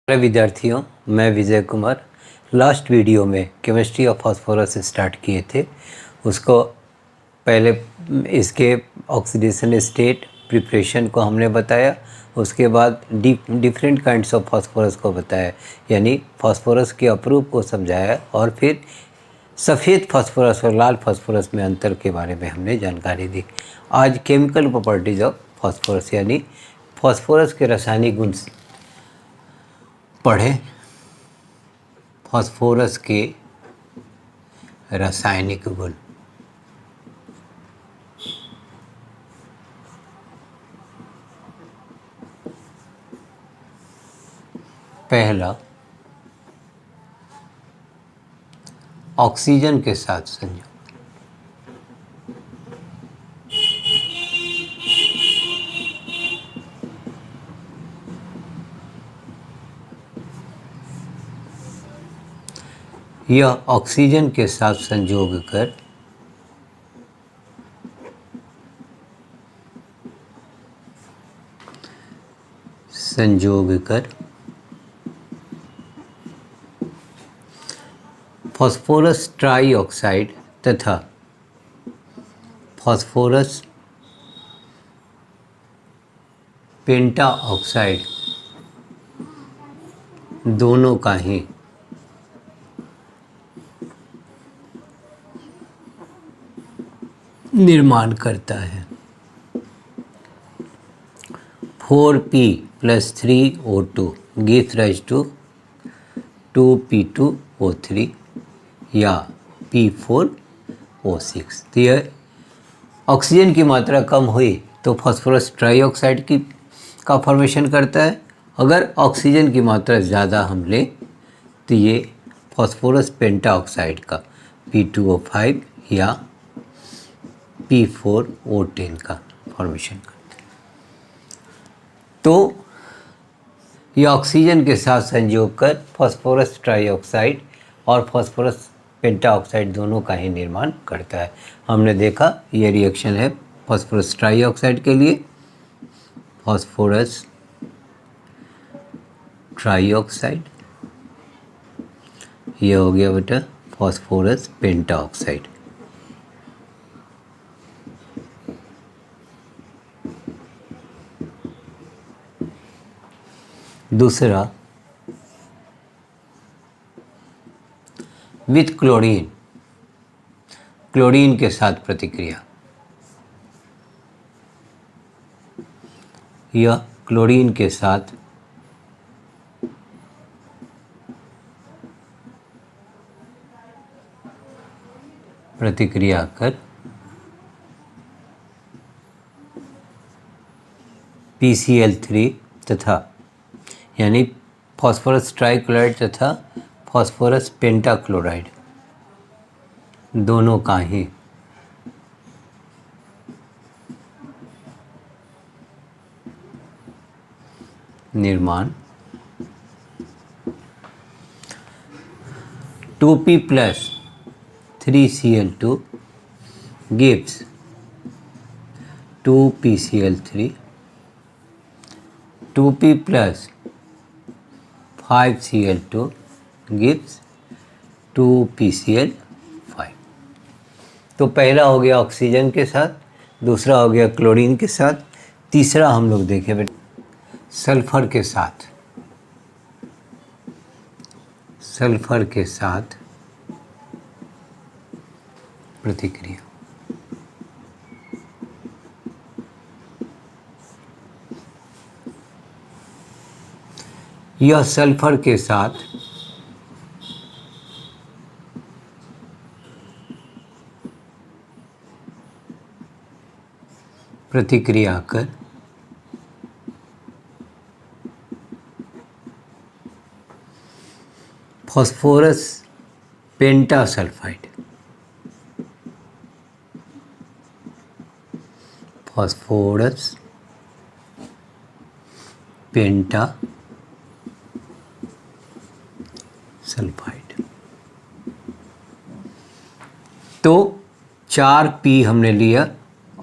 नमस्कार विद्यार्थियों, मैं विजय कुमार। लास्ट वीडियो में केमिस्ट्री ऑफ फास्फोरस स्टार्ट किए थे। उसको पहले इसके ऑक्सीडेशन स्टेट प्रिपरेशन को हमने बताया, उसके बाद डिफरेंट काइंड्स ऑफ फास्फोरस को बताया, यानी फास्फोरस के अप्रूप को समझाया, और फिर सफ़ेद फास्फोरस और लाल फास्फोरस में अंतर के बारे में हमने जानकारी दी। आज केमिकल प्रॉपर्टीज ऑफ फास्फोरस यानी फास्फोरस के रासायनिक गुण पढ़ें। फास्फोरस के रासायनिक गुण। पहला, ऑक्सीजन के साथ संयोग। यह ऑक्सीजन के साथ संयोग कर फास्फोरस ट्राइऑक्साइड तथा फास्फोरस पेंटाऑक्साइड दोनों का ही निर्माण करता है। 4p + 3O2 gives rise to 2p2O3 या p4O6। तो यह ऑक्सीजन की मात्रा कम हुई तो फास्फोरस ट्राइऑक्साइड का फॉर्मेशन करता है। अगर ऑक्सीजन की मात्रा ज़्यादा हम लें तो ये फास्फोरस पेंटाऑक्साइड का p2O5 या p4O10 का फॉर्मेशन करते हैं। तो यह ऑक्सीजन के साथ संयोग कर फास्फोरस ट्राइऑक्साइड और फास्फोरस पेंटाऑक्साइड दोनों का ही निर्माण करता है। हमने देखा यह रिएक्शन है फास्फोरस ट्राइऑक्साइड के लिए, फास्फोरस ट्राइऑक्साइड, यह हो गया बेटा फास्फोरस पेंटाऑक्साइड। दूसरा, विथ क्लोरीन, क्लोरीन के साथ प्रतिक्रिया। यह क्लोरीन के साथ प्रतिक्रिया कर PCl3 तथा यानी फास्फोरस ट्राइक्लोराइड तथा फास्फोरस पेंटाक्लोराइड दोनों का ही निर्माण 2p + 3Cl2 gives 2PCl3, 2p + 5Cl2 gives 2PCl5। तो पहला हो गया ऑक्सीजन के साथ, दूसरा हो गया क्लोरीन के साथ, तीसरा हम लोग देखें बेटा सल्फर के साथ। सल्फर के साथ प्रतिक्रिया। यह सल्फर के साथ प्रतिक्रिया कर फास्फोरस पेंटासल्फाइड, फास्फोरस पेंटा सल्फाइड। तो 4p हमने लिया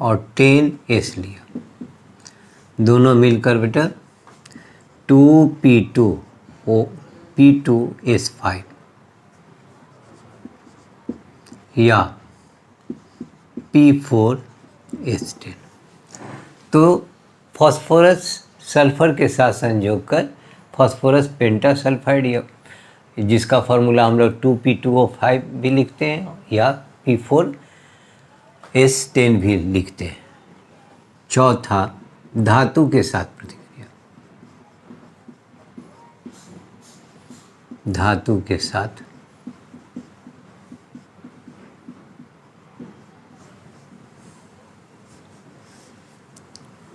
और 10s लिया, दोनों मिलकर बेटा 2p2 O P2S5 या P4S10। तो फॉस्फोरस सल्फर के साथ संयोग कर फॉस्फोरस पेंटासल्फाइड या जिसका फार्मूला हम लोग 2P2O5 भी लिखते हैं या P4S10 भी लिखते हैं। चौथा, धातु के साथ प्रतिक्रिया। धातु के साथ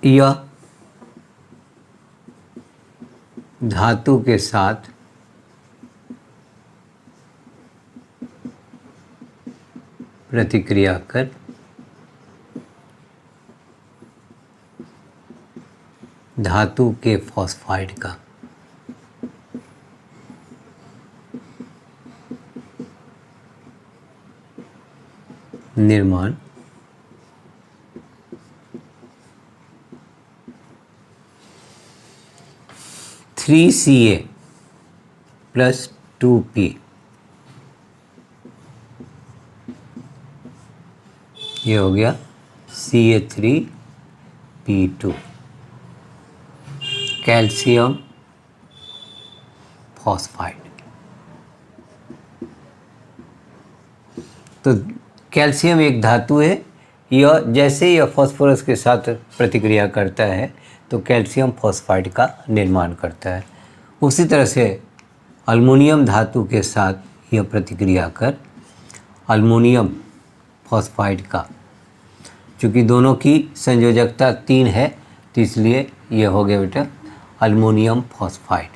या धातु के साथ प्रतिक्रिया कर धातु के फॉस्फाइड का निर्माण CA प्लस 2P ये हो गया CA3P2 कैल्शियम फॉस्फाइड। तो कैल्शियम एक धातु है, यह जैसे यह फास्फोरस के साथ प्रतिक्रिया करता है तो कैल्शियम फॉस्फाइड का निर्माण करता है। उसी तरह से अल्युमिनियम धातु के साथ यह प्रतिक्रिया कर अल्युमिनियम फॉस्फाइड का, चूँकि दोनों की संयोजकता 3 है तो इसलिए यह हो गया बेटा अल्युमिनियम फॉस्फाइड।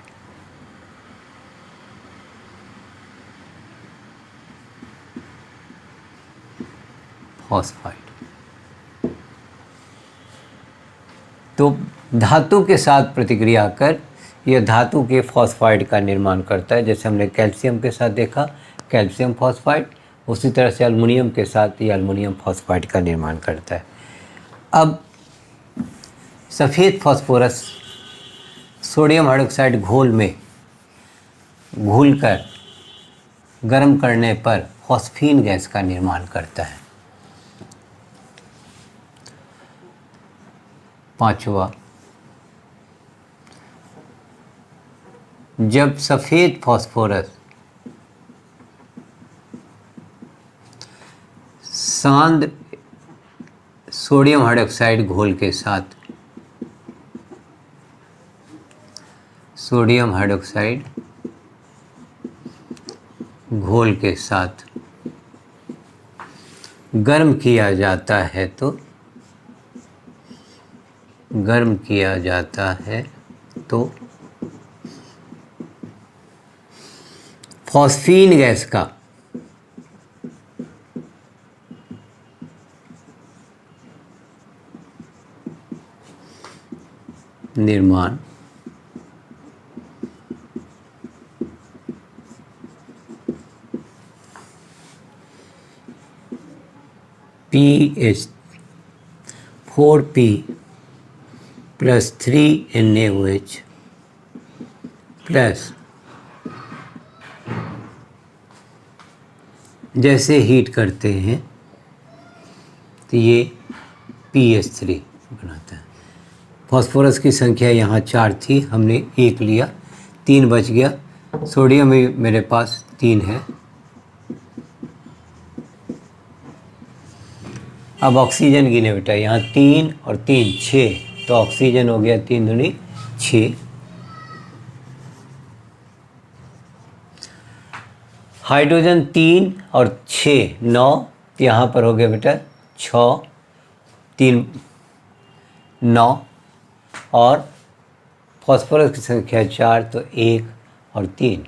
तो धातु के साथ प्रतिक्रिया कर यह धातु के फॉस्फाइड का निर्माण करता है। जैसे हमने कैल्शियम के साथ देखा कैल्शियम फॉस्फाइड, उसी तरह से अल्युमिनियम के साथ ये अल्युमिनियम फॉस्फाइड का निर्माण करता है। अब सफ़ेद फॉस्फोरस सोडियम हाइड्रोक्साइड घोल में घुलकर गर्म करने पर फॉस्फीन गैस का निर्माण करता है। पांचवा, जब सफ़ेद फॉस्फोरस सांद्र सोडियम हाइड्रोक्साइड घोल के साथ सोडियम हाइड्रोक्साइड घोल के साथ गर्म किया जाता है तो फॉस्फीन गैस का निर्माण PH4P प्लस 3NaOH प्लस जैसे हीट करते हैं तो ये PH3 बनाता है। फॉस्फोरस की संख्या यहाँ 4 थी, हमने 1 लिया, 3 बच गया। सोडियम भी मेरे पास 3 है। अब ऑक्सीजन गिने बेटा, यहाँ 3 और 3 6, तो ऑक्सीजन हो गया 3 दूनी 6। हाइड्रोजन 3 और 6 9, यहाँ पर हो गया बेटा 6 3 9, और फॉस्फोरस की संख्या 4 तो 1 और 3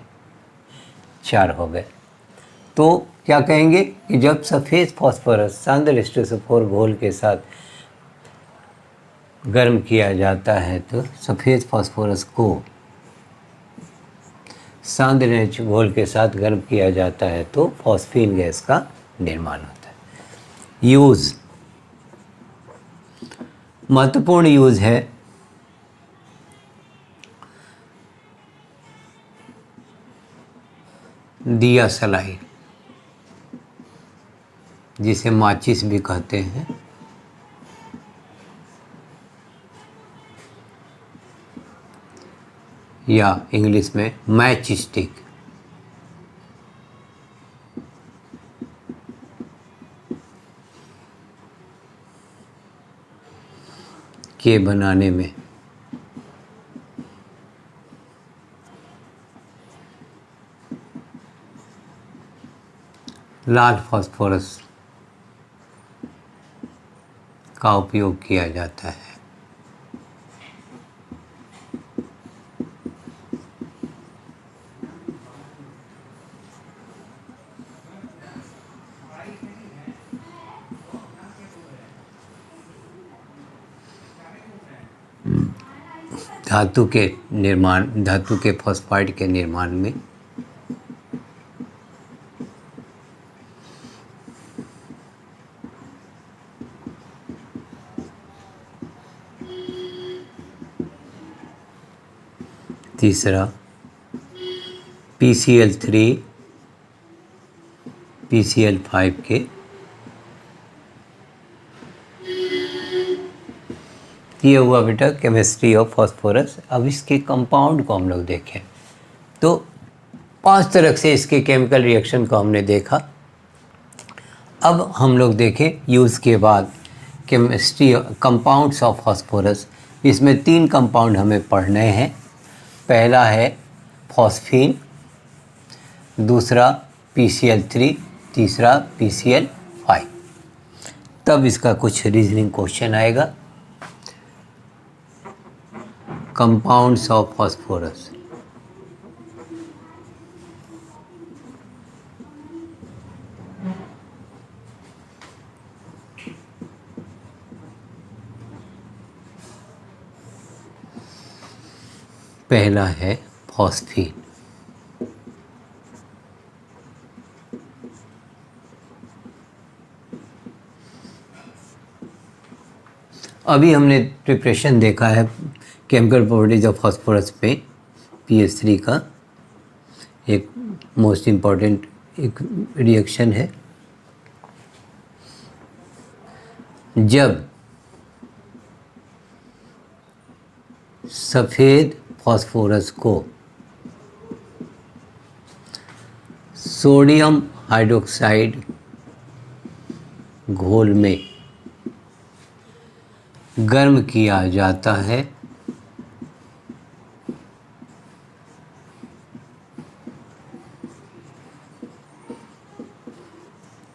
4 हो गए। तो क्या कहेंगे कि जब सफ़ेद फॉस्फोरस सांद्र H2SO4 घोल के साथ गर्म किया जाता है तो सफ़ेद फॉस्फोरस को सांद्र H घोल के साथ गर्म किया जाता है तो फॉस्फीन गैस का निर्माण होता है। यूज़, महत्वपूर्ण यूज़ है दिया सलाई, जिसे माचिस भी कहते हैं, या इंग्लिश में मैच स्टिक, के बनाने में लाल फास्फोरस का उपयोग किया जाता है। धातु के फॉस्फाइड के निर्माण में तीसरा PCl3 PCl5 के, ये हुआ बेटा केमिस्ट्री ऑफ फास्फोरस। अब इसके कंपाउंड को हम लोग देखें तो 5 तरह से इसके केमिकल रिएक्शन को हमने देखा। अब हम लोग देखें यूज़ के बाद केमिस्ट्री कंपाउंड्स ऑफ फास्फोरस। इसमें 3 कंपाउंड हमें पढ़ने हैं। पहला है फॉस्फीन, दूसरा PCl3, तीसरा PCl5। तब इसका कुछ रीजनिंग क्वेश्चन आएगा। कंपाउंड्स ऑफ फास्फोरस, पहला है फॉस्फीन। अभी हमने प्रिपरेशन देखा है केमिकल प्रॉपर्टीज ऑफ फास्फोरस पे PH3 का एक मोस्ट इम्पॉर्टेंट एक रिएक्शन है। जब सफ़ेद फास्फोरस को सोडियम हाइड्रोक्साइड घोल में गर्म किया जाता है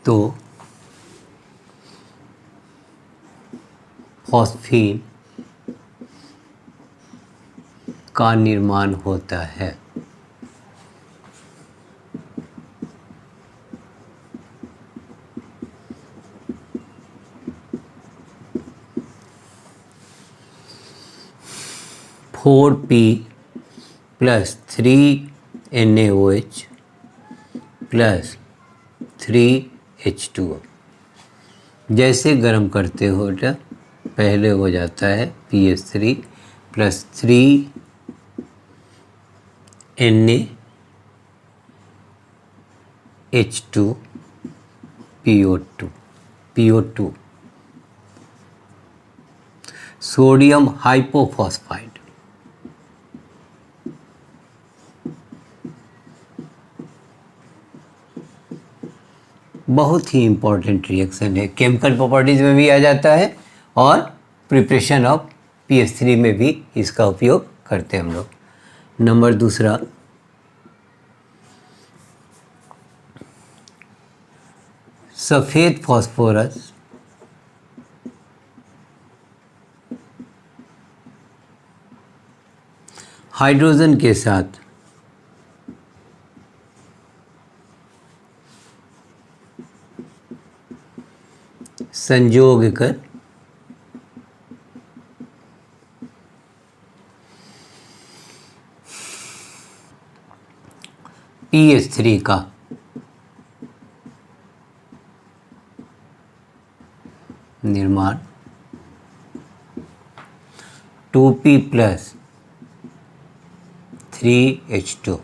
तो फॉस्फीन का निर्माण होता है। (4P + 3NaOH + 3H2O। जैसे गर्म करते हो बेटा पहले हो जाता है PH3 + 3NaH2PO2 सोडियम हाइपोफॉस्फाइड। बहुत ही इम्पॉर्टेंट रिएक्शन है, केमिकल प्रॉपर्टीज में भी आ जाता है और प्रिपरेशन ऑफ PH3 में भी इसका उपयोग करते हैं हम लोग। नंबर दूसरा सफ़ेद फास्फोरस हाइड्रोजन के साथ संजोग कर PH3 का निर्माण 2P + 3H2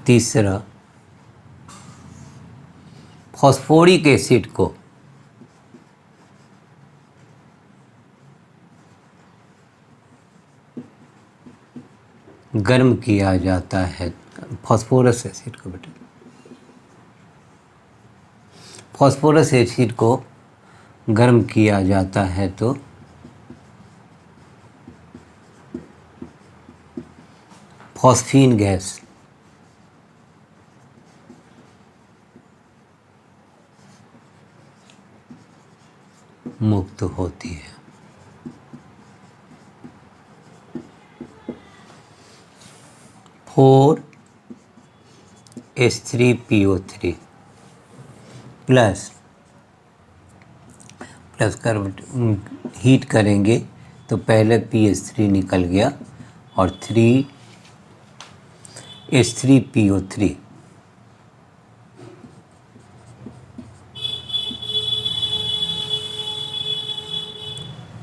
तीसरा, फॉस्फोरिक एसिड को गर्म किया जाता है, फास्फोरस एसिड को बेटा, फास्फोरस एसिड को गर्म किया जाता है तो फॉस्फीन गैस मुक्त होती है। फोर H3PO3 प्लस कर हीट करेंगे तो पहले PH3 निकल गया और 3H3PO3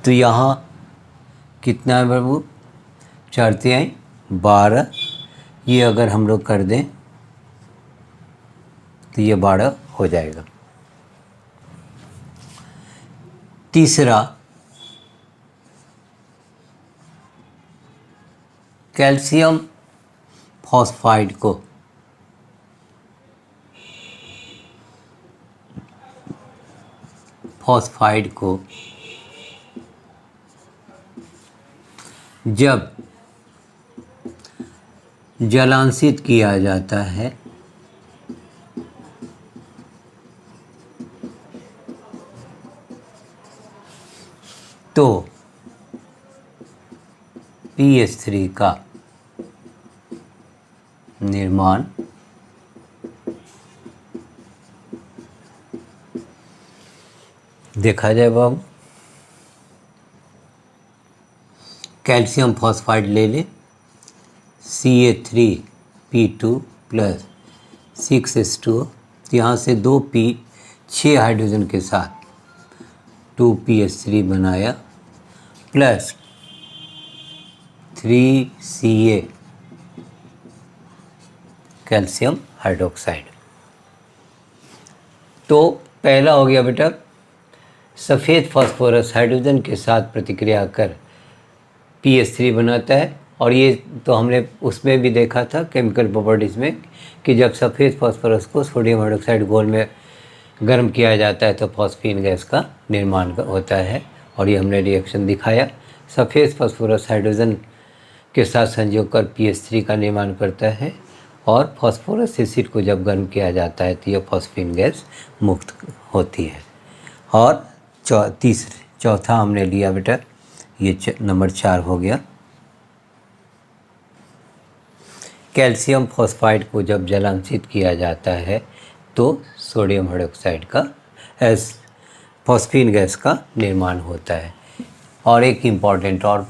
तो यहाँ कितना है बाबू, 4×3=12। ये अगर हम लोग कर दें तो ये 12 हो जाएगा। तीसरा, कैल्शियम फॉस्फाइड को जब जलांशित किया जाता है तो PH3 का निर्माण देखा जाए बाबू। कैल्शियम फॉस्फाइड ले लें, Ca3P2 प्लस 6H2O, यहाँ से 2P 6 हाइड्रोजन के साथ 2PH3 बनाया प्लस 3Ca कैल्शियम हाइड्रोक्साइड। तो पहला हो गया बेटा, सफ़ेद फास्फोरस हाइड्रोजन के साथ प्रतिक्रिया कर PH3 बनाता है। और ये तो हमने उसमें भी देखा था केमिकल प्रॉपर्टीज़ में कि जब सफ़ेद फास्फोरस को सोडियम हाइड्रोक्साइड घोल में गर्म किया जाता है तो फॉस्फीन गैस का निर्माण होता है। और ये हमने रिएक्शन दिखाया। सफ़ेद फास्फोरस हाइड्रोजन के साथ संयोग कर PH3 का निर्माण करता है और फास्फोरस एसिड को जब गर्म किया जाता है तो यह फॉस्फीन गैस मुक्त होती है। और चौथा हमने लिया बेटा, ये नंबर 4 हो गया। कैल्शियम फॉस्फाइड को जब जलांशित किया जाता है तो सोडियम हाइड्रोक्साइड का फॉस्फीन गैस का निर्माण होता है। और एक इम्पॉर्टेंट और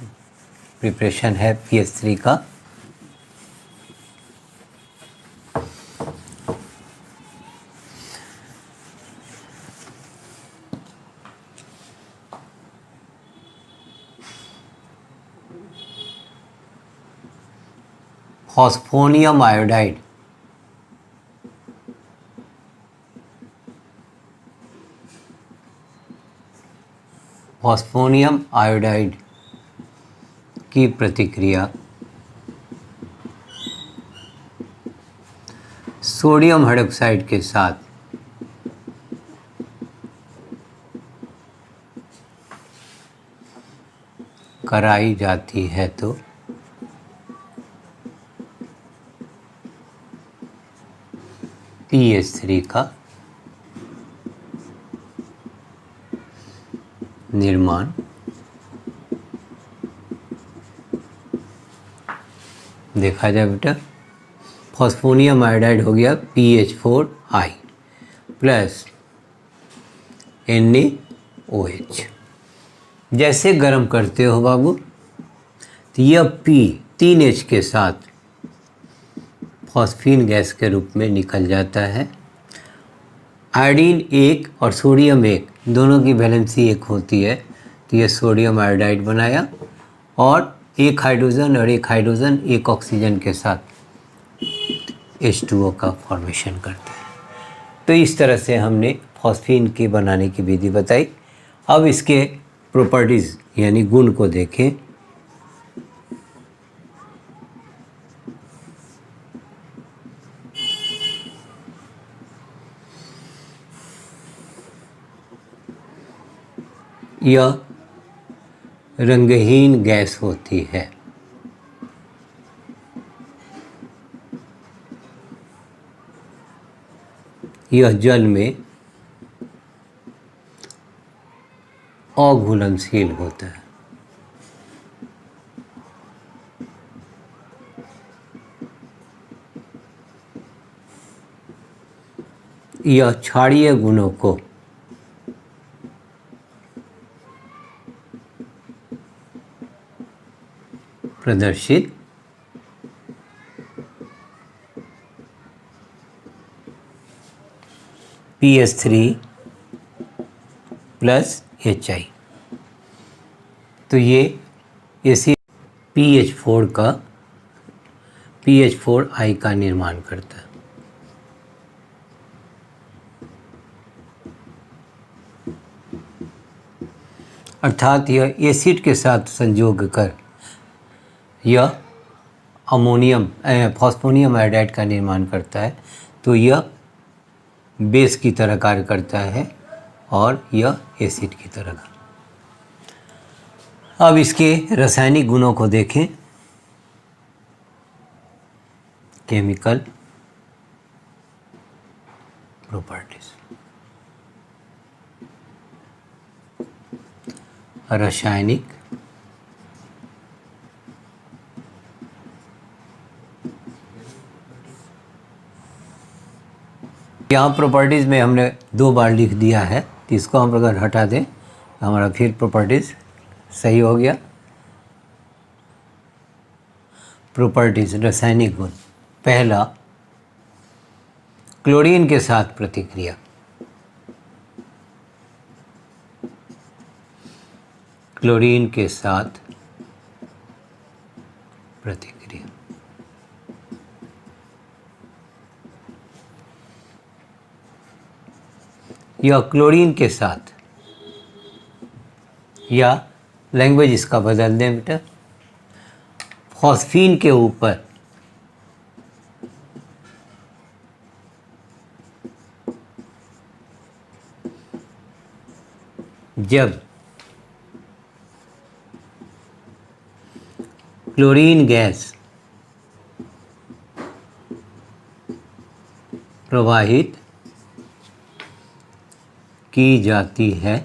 प्रिपरेशन है PH3 का, फॉस्फोनियम आयोडाइड की प्रतिक्रिया सोडियम हाइड्रोक्साइड के साथ कराई जाती है तो PH3 का निर्माण देखा जाए बेटा। फॉस्फोनियम आयोडाइड हो गया PH4I प्लस NaOH। जैसे गर्म करते हो बाबू तो यह P 3H के साथ फॉस्फीन गैस के रूप में निकल जाता है। आयोडीन 1 और सोडियम 1 दोनों की वैलेंसी 1 होती है तो यह सोडियम आयोडाइड बनाया और एक हाइड्रोजन एक ऑक्सीजन के साथ H2O का फॉर्मेशन करता है। तो इस तरह से हमने फॉस्फीन के बनाने की विधि बताई। अब इसके प्रॉपर्टीज़ यानी गुण को देखें। यह रंगहीन गैस होती है। यह जल में अघुलनशील होता है। यह क्षारीय गुणों को प्रदर्शित PH3 प्लस HI, तो ये एसिड PH4I का निर्माण करता है। अर्थात यह एसिड के साथ संयोग कर यह फॉस्फोनियम आयोडाइड का निर्माण करता है। तो यह बेस की तरह कार्य करता है और यह एसिड की तरह। अब इसके रासायनिक गुणों को देखें। केमिकल प्रॉपर्टीज, रासायनिक यहाँ प्रॉपर्टीज़ में हमने 2 बार लिख दिया है, तो इसको हम अगर हटा दें तो हमारा फिर प्रॉपर्टीज़ सही हो गया। प्रॉपर्टीज़ रासायनिक गुण। पहला, क्लोरीन के साथ प्रतिक्रिया। क्लोरीन के साथ प्रतिक्रिया। यह क्लोरीन के साथ, या लैंग्वेज इसका बदल दें बेटा, फॉस्फीन के ऊपर जब क्लोरीन गैस प्रवाहित की जाती है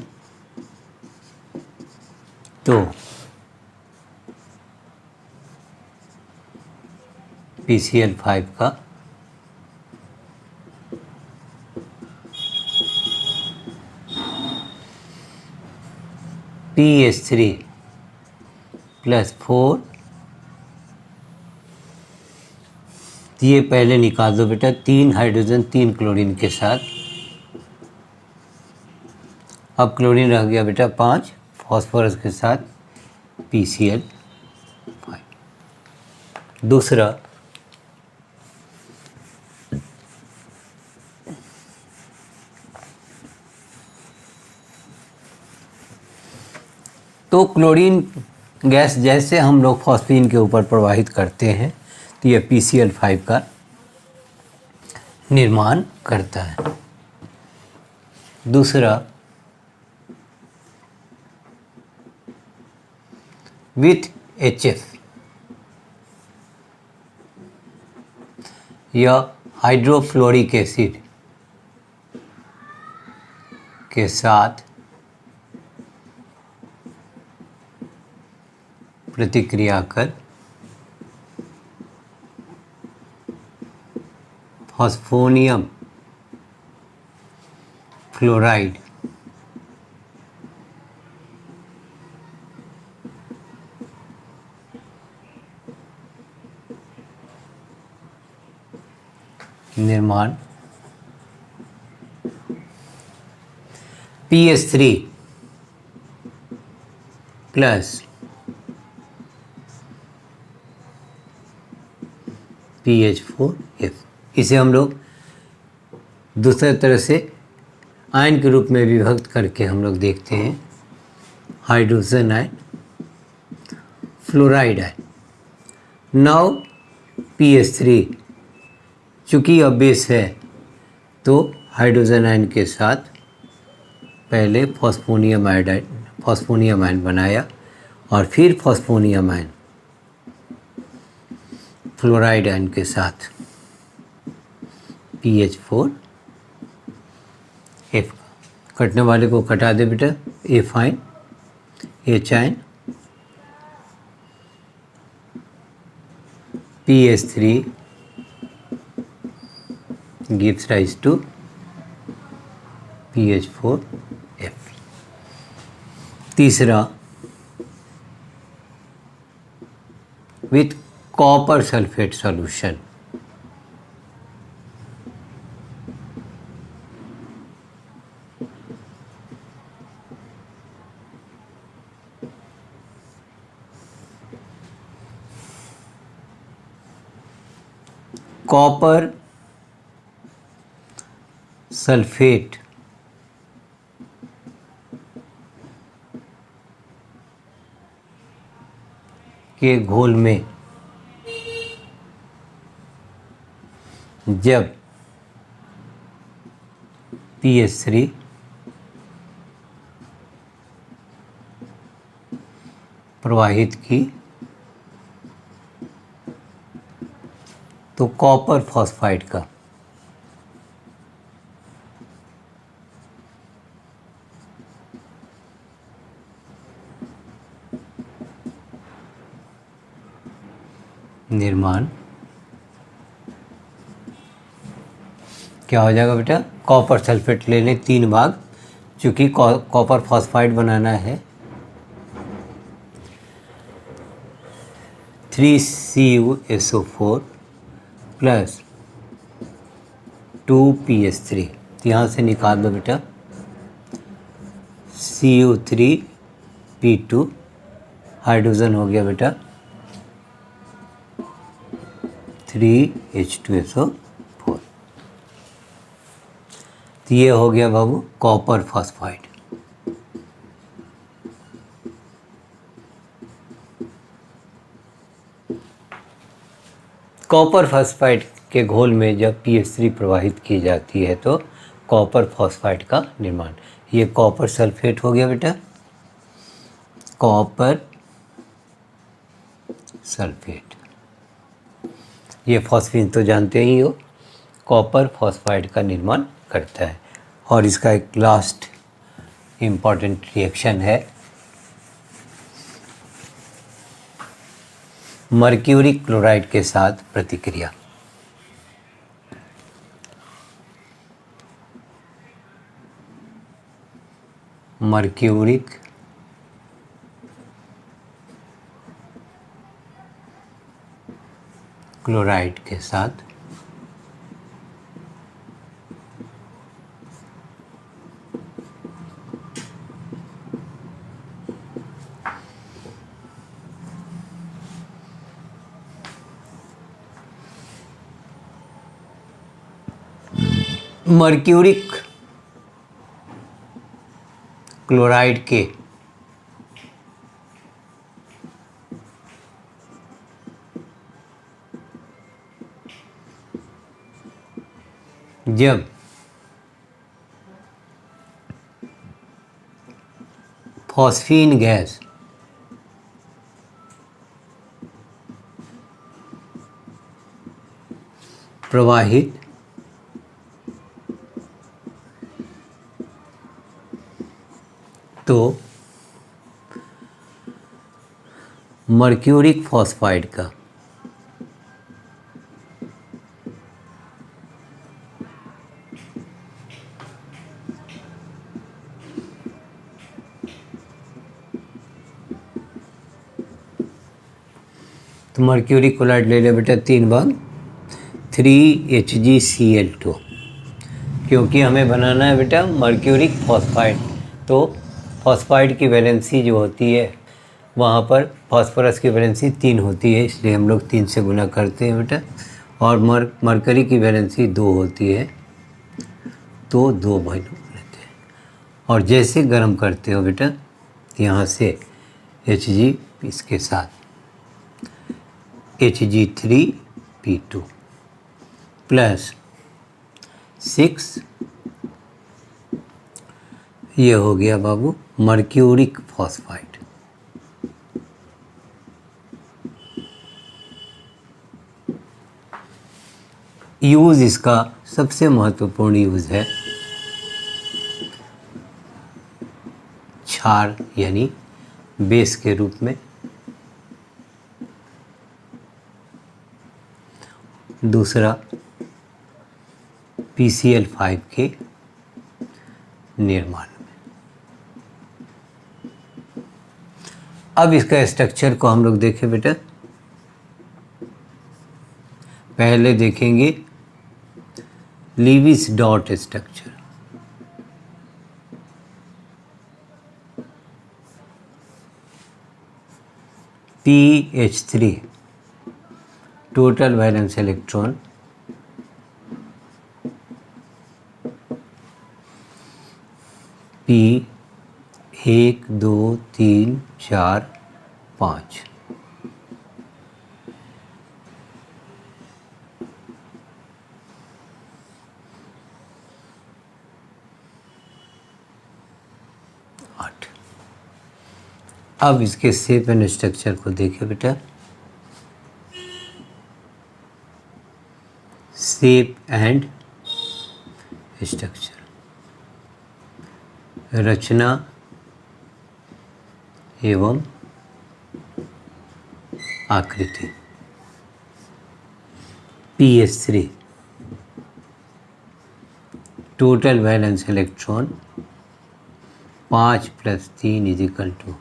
तो PCl5 का PH3 प्लस 4, ये पहले निकाल दो बेटा, 3 हाइड्रोजन 3 क्लोरीन के साथ। अब क्लोरीन रह गया बेटा 5 फॉस्फोरस के साथ PCl5। दूसरा, तो क्लोरीन गैस जैसे हम लोग फॉस्फीन के ऊपर प्रवाहित करते हैं तो यह PCl5 का निर्माण करता है। दूसरा, विथ HF, यह हाइड्रोफ्लोरिक एसिड के साथ प्रतिक्रिया कर फॉस्फोनियम फ्लोराइड निर्माण PH3 प्लस PH4F। इसे हम लोग दूसरे तरह से आयन के रूप में विभक्त करके हम लोग देखते हैं, hydrogen ion, fluoride ion. Now PH3 चूँकि अब बेस है तो हाइड्रोजन आयन के साथ पहले फॉस्फोनियम आयन बनाया और फिर फॉस्फोनियम आयन फ्लोराइड आयन के साथ PH4F। कटने वाले को कटा दे बेटा, F ion, H ion, PH3 gives rise to PH4F। तीसरा, with copper sulfate solution, copper sulphate के घोल में जब PH3 प्रवाहित की तो कॉपर फॉस्फाइड का निर्माण क्या हो जाएगा बेटा, कॉपर सल्फेट ले लें 3 भाग, चूँकि कॉपर फॉस्फाइड बनाना है 3CuSO4 प्लस 2PH3, यहाँ से निकाल दो बेटा, Cu3P2 हाइड्रोजन हो गया बेटा 3H2SO4। तो ये हो गया बाबू कॉपर फॉस्फाइड। कॉपर फॉस्फाइड के घोल में जब PH3 प्रवाहित की जाती है तो कॉपर फॉस्फाइड का निर्माण, ये कॉपर सल्फेट हो गया बेटा, कॉपर सल्फेट, ये फॉस्फीन तो जानते ही हो, कॉपर फॉस्फाइड का निर्माण करता है। और इसका एक लास्ट इम्पॉर्टेंट रिएक्शन है मर्क्यूरी क्लोराइड के साथ प्रतिक्रिया। मर्क्यूरिक क्लोराइड के साथ मर्क्यूरिक क्लोराइड के जब फॉस्फीन गैस प्रवाहित तो मर्क्यूरिक फॉस्फाइड का तो मर्क्यूरी क्लोराइड ले ले बेटा 3 भाग 3HgCl2, क्योंकि हमें बनाना है बेटा मर्क्यूरिक फॉस्फाइड, तो फॉस्फाइड की वैलेंसी जो होती है वहाँ पर फॉस्फोरस की वैलेंसी 3 होती है, इसलिए हम लोग 3 से गुना करते हैं बेटा, और मरकरी की वैलेंसी 2 होती है, तो 2 बॉन्ड रहते हैं। और जैसे गर्म करते हो बेटा, यहाँ से Hg इसके साथ Hg3P2 प्लस 6, ये हो गया बाबू मर्क्यूरिक फॉस्फाइड। यूज़ इसका सबसे महत्वपूर्ण यूज़ है क्षार यानी बेस के रूप में। दूसरा PCl5 के निर्माण में। अब इसका स्ट्रक्चर को हम लोग देखें बेटा। पहले देखेंगे Lewis dot structure. PH3 total valence electron P 1 2 3 4 5, अब इसके शेप एंड स्ट्रक्चर को देखें बेटा। शेप एंड स्ट्रक्चर, रचना एवं आकृति। PH3 total valence electron 5 + 3 =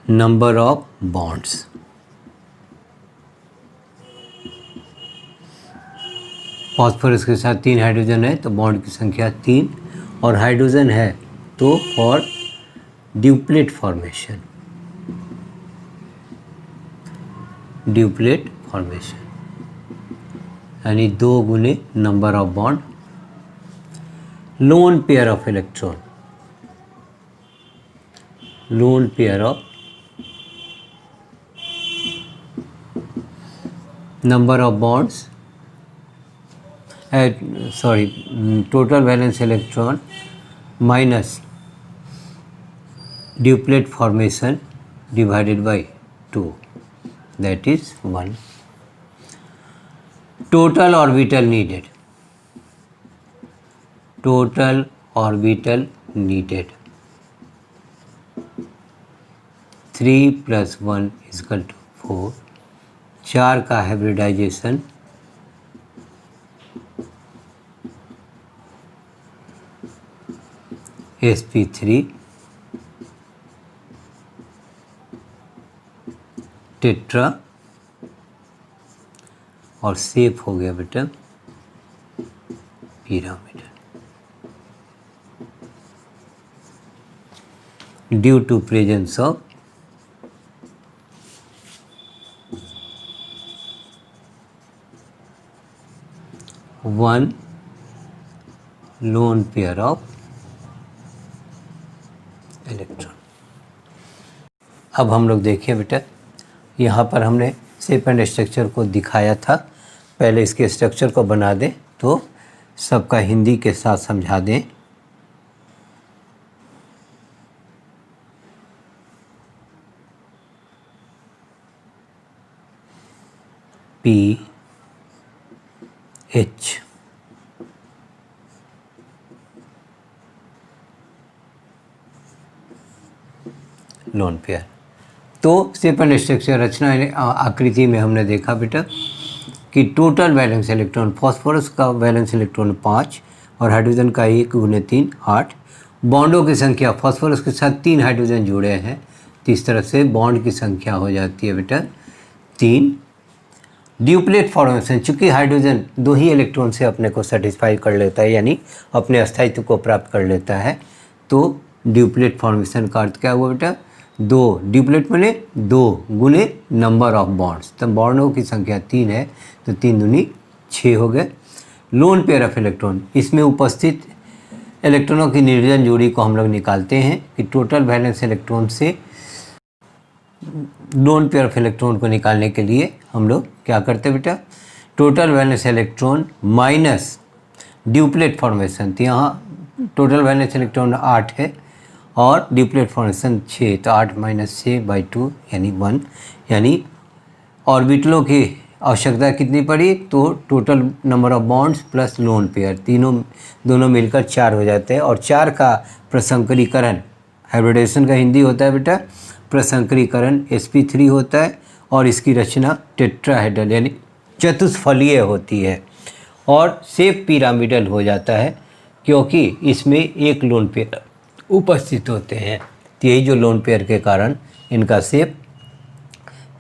number of bonds. Phosphorus के साथ 3 हाइड्रोजन है तो बॉन्ड की संख्या 3, और हाइड्रोजन है तो for duplet formation, duplet formation यानी 2 गुने number of bond. Lone pair of electron, lone pair of number of bonds total valence electron minus duplet formation divided by 2, that is 1. Total orbital needed, total orbital needed 3 + 1 = 4। 4 का hybridisation sp3 tetra, और shape हो गया बेटा pyramid. Due to presence of one lone pair of electron. अब हम लोग देखिए बेटा, यहाँ पर हमने शेप एंड स्ट्रक्चर को दिखाया था। पहले इसके स्ट्रक्चर को बना दें तो सबका हिंदी के साथ समझा दें। PH lone pair. तो शेप एंड स्ट्रक्चर रचना आकृति में हमने देखा बेटा कि टोटल वैलेंस इलेक्ट्रॉन, फॉस्फोरस का वैलेंस इलेक्ट्रॉन 5 और हाइड्रोजन का 1 × 3 8। बॉन्डों की संख्या, फॉस्फोरस के साथ 3 हाइड्रोजन जुड़े हैं तो इस तरह से बॉन्ड की संख्या हो जाती है बेटा 3। ड्यूप्लेट फॉर्मेशन, चूँकि हाइड्रोजन 2 ही इलेक्ट्रॉन से अपने को सेटिस्फाई कर लेता है यानी अपने अस्थायित्व को प्राप्त कर लेता है, तो ड्यूप्लेट फॉर्मेशन का अर्थ क्या हुआ बेटा, 2, ड्यूप्लेट माने 2 गुने नंबर ऑफ बॉन्ड्स, तब बॉन्डों की संख्या 3 है तो 3 दूनी 6 हो गए। लोन पेयर ऑफ इलेक्ट्रॉन, इसमें उपस्थित इलेक्ट्रॉनों की निर्जन जोड़ी को हम लोग निकालते हैं कि टोटल वैलेंस इलेक्ट्रॉन से लोन पेयर ऑफ इलेक्ट्रॉन को निकालने के लिए हम लोग क्या करते हैं बेटा, total valence electron minus duplet formation, तो यहाँ टोटल वैलेंस इलेक्ट्रॉन 8 है और ड्यूप्लेट फॉर्मेशन 6, तो 8 - 6/2 यानी 1, यानी ऑर्बिटलों की आवश्यकता कितनी पड़ी, तो total number of bonds plus lone pair दोनों मिलकर 4 हो जाते हैं। और 4 का प्रसंकरीकरण, हाइब्रिडेशन का हिंदी होता है बेटा प्रसंकरीकरण, sp3 होता है और इसकी रचना टेट्राहेड्रल यानी चतुष्फलीय होती है और शेप पिरामिडल हो जाता है क्योंकि इसमें एक लोन पेयर उपस्थित होते हैं। तो यही जो लोन पेयर के कारण इनका शेप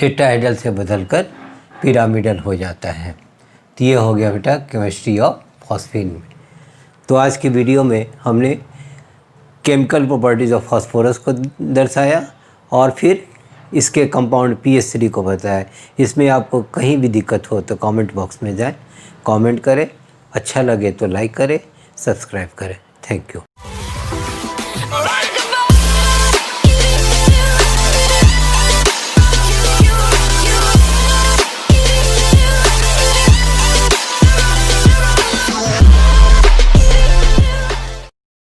टेट्राहेड्रल से बदलकर पिरामिडल हो जाता है। तो ये हो गया बेटा केमिस्ट्री ऑफ फॉस्फीन में। तो आज की वीडियो में हमने केमिकल प्रॉपर्टीज़ ऑफ फास्फोरस को दर्शाया और फिर इसके कंपाउंड PH3 को बताया। इसमें आपको कहीं भी दिक्कत हो तो कमेंट बॉक्स में जाएं, कमेंट करें, अच्छा लगे तो लाइक करें, सब्सक्राइब करें। Thank you.